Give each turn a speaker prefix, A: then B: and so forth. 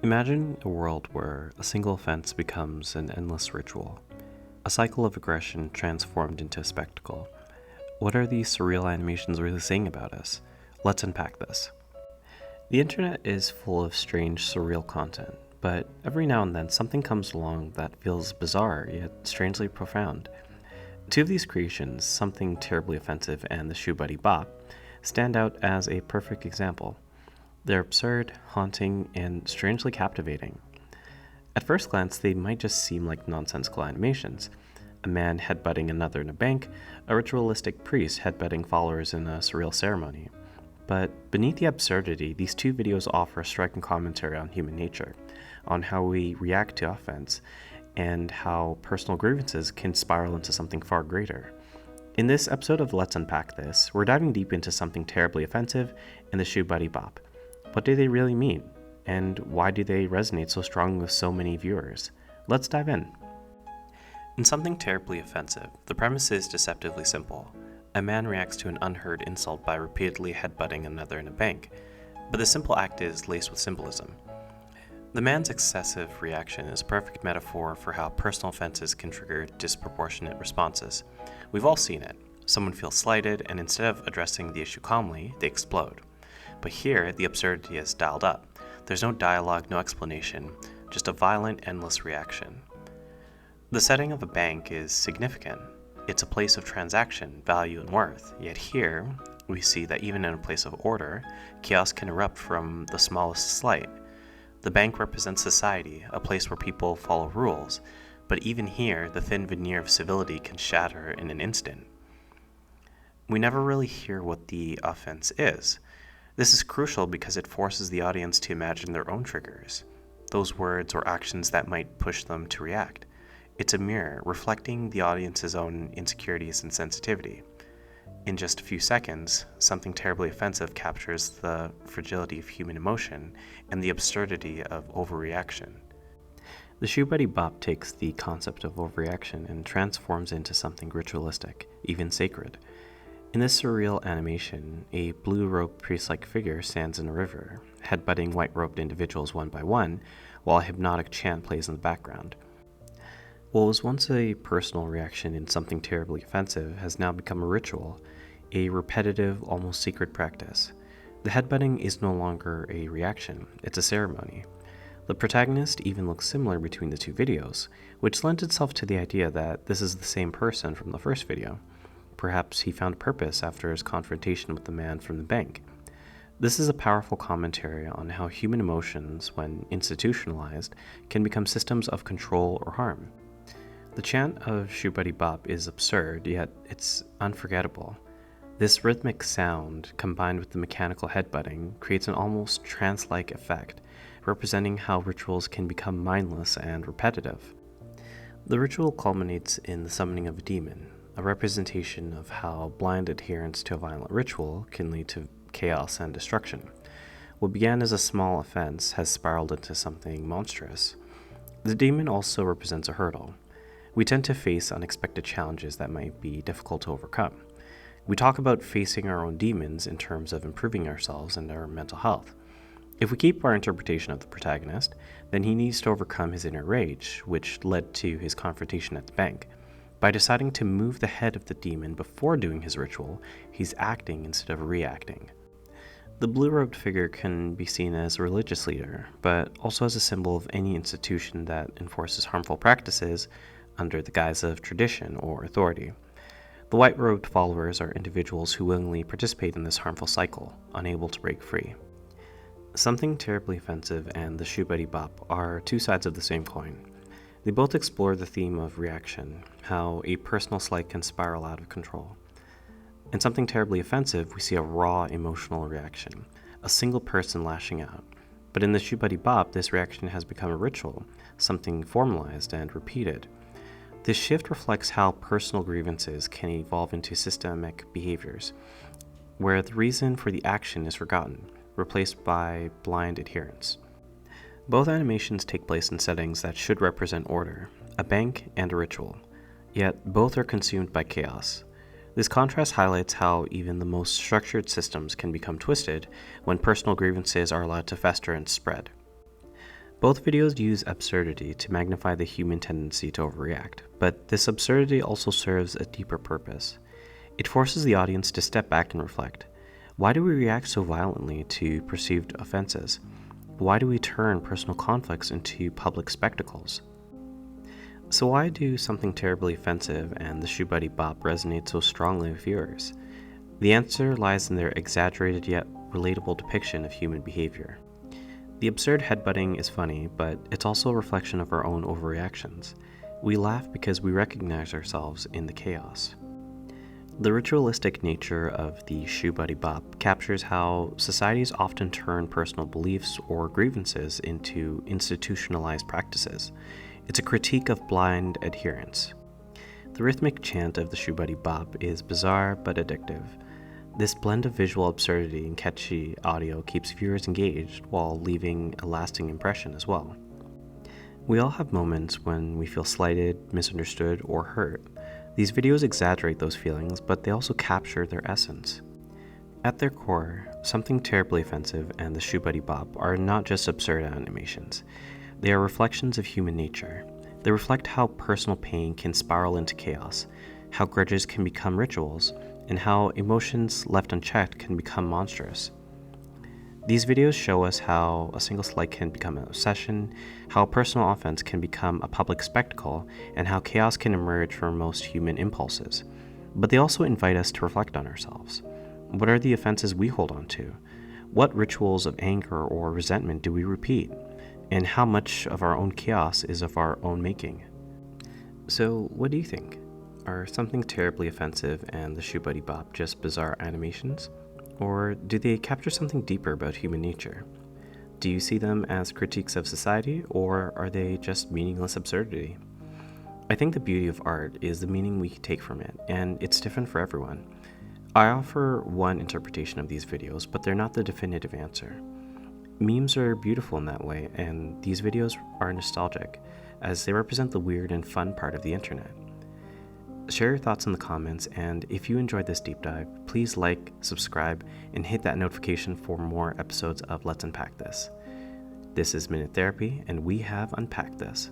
A: Imagine a world where a single offense becomes an endless ritual, a cycle of aggression transformed into a spectacle. What are these surreal animations really saying about us? Let's unpack this. The internet is full of strange, surreal content, but every now and then something comes along that feels bizarre yet strangely profound. Two of these creations, Something Terribly Offensive and the Shoebody Bop, stand out as a perfect example. They're absurd, haunting, and strangely captivating. At first glance, they might just seem like nonsensical animations. A man headbutting another in a bank, a ritualistic priest headbutting followers in a surreal ceremony. But beneath the absurdity, these two videos offer a striking commentary on human nature, on how we react to offense, and how personal grievances can spiral into something far greater. In this episode of Let's Unpack This, we're diving deep into Something Terribly Offensive and the Shoebody Bop. What do they really mean? And why do they resonate so strongly with so many viewers? Let's dive in. In Something Terribly Offensive, the premise is deceptively simple. A man reacts to an unheard insult by repeatedly headbutting another in a bank, but the simple act is laced with symbolism. The man's excessive reaction is a perfect metaphor for how personal offenses can trigger disproportionate responses. We've all seen it. Someone feels slighted, and instead of addressing the issue calmly, they explode. But here, the absurdity is dialed up. There's no dialogue, no explanation, just a violent, endless reaction. The setting of a bank is significant. It's a place of transaction, value, and worth. Yet here, we see that even in a place of order, chaos can erupt from the smallest slight. The bank represents society, a place where people follow rules, but even here, the thin veneer of civility can shatter in an instant. We never really hear what the offense is. This is crucial because it forces the audience to imagine their own triggers, those words or actions that might push them to react. It's a mirror, reflecting the audience's own insecurities and sensitivity. In just a few seconds, Something Terribly Offensive captures the fragility of human emotion and the absurdity of overreaction. The Shoebody Bop takes the concept of overreaction and transforms into something ritualistic, even sacred. In this surreal animation, a blue-robed priest-like figure stands in a river, headbutting white-robed individuals one by one, while a hypnotic chant plays in the background. What was once a personal reaction in Something Terribly Offensive has now become a ritual, a repetitive, almost secret practice. The headbutting is no longer a reaction, it's a ceremony. The protagonist even looks similar between the two videos, which lends itself to the idea that this is the same person from the first video. Perhaps he found purpose after his confrontation with the man from the bank. This is a powerful commentary on how human emotions, when institutionalized, can become systems of control or harm. The chant of Shoebody Bop is absurd, yet it's unforgettable. This rhythmic sound, combined with the mechanical headbutting, creates an almost trance-like effect, representing how rituals can become mindless and repetitive. The ritual culminates in the summoning of a demon, a representation of how blind adherence to a violent ritual can lead to chaos and destruction. What began as a small offense has spiraled into something monstrous. The demon also represents a hurdle. We tend to face unexpected challenges that might be difficult to overcome. We talk about facing our own demons in terms of improving ourselves and our mental health. If we keep our interpretation of the protagonist, then he needs to overcome his inner rage, which led to his confrontation at the bank. By deciding to move the head of the demon before doing his ritual, he's acting instead of reacting. The blue-robed figure can be seen as a religious leader, but also as a symbol of any institution that enforces harmful practices under the guise of tradition or authority. The white-robed followers are individuals who willingly participate in this harmful cycle, unable to break free. Something Terribly Offensive and the Shoebody Bop are two sides of the same coin. They both explore the theme of reaction, how a personal slight can spiral out of control. In Something Terribly Offensive, we see a raw emotional reaction, a single person lashing out. But in the Shoebody Bop, this reaction has become a ritual, something formalized and repeated. This shift reflects how personal grievances can evolve into systemic behaviors, where the reason for the action is forgotten, replaced by blind adherence. Both animations take place in settings that should represent order, a bank and a ritual, yet both are consumed by chaos. This contrast highlights how even the most structured systems can become twisted when personal grievances are allowed to fester and spread. Both videos use absurdity to magnify the human tendency to overreact, but this absurdity also serves a deeper purpose. It forces the audience to step back and reflect. Why do we react so violently to perceived offenses? Why do we turn personal conflicts into public spectacles? So why do something terribly offensive and the Shoebody Bop resonate so strongly with viewers? The answer lies in their exaggerated yet relatable depiction of human behavior. The absurd headbutting is funny, but it's also a reflection of our own overreactions. We laugh because we recognize ourselves in the chaos. The ritualistic nature of the Shoebody Bop captures how societies often turn personal beliefs or grievances into institutionalized practices. It's a critique of blind adherence. The rhythmic chant of the Shoebody Bop is bizarre but addictive. This blend of visual absurdity and catchy audio keeps viewers engaged while leaving a lasting impression as well. We all have moments when we feel slighted, misunderstood, or hurt. These videos exaggerate those feelings, but they also capture their essence. At their core, Something Terribly Offensive and the Shoebody Bop are not just absurd animations. They are reflections of human nature. They reflect how personal pain can spiral into chaos, how grudges can become rituals, and how emotions left unchecked can become monstrous. These videos show us how a single slight can become an obsession, how a personal offense can become a public spectacle, and how chaos can emerge from most human impulses. But they also invite us to reflect on ourselves. What are the offenses we hold on to? What rituals of anger or resentment do we repeat? And how much of our own chaos is of our own making? So, what do you think? Are Something Terribly Offensive and the Shoebody Bop just bizarre animations? Or do they capture something deeper about human nature? Do you see them as critiques of society, or are they just meaningless absurdity? I think the beauty of art is the meaning we take from it, and it's different for everyone. I offer one interpretation of these videos, but they're not the definitive answer. Memes are beautiful in that way, and these videos are nostalgic, as they represent the weird and fun part of the internet. Share your thoughts in the comments, and if you enjoyed this deep dive, please like, subscribe, and hit that notification for more episodes of Let's Unpack This. This is Minute Therapy, and we have unpacked this.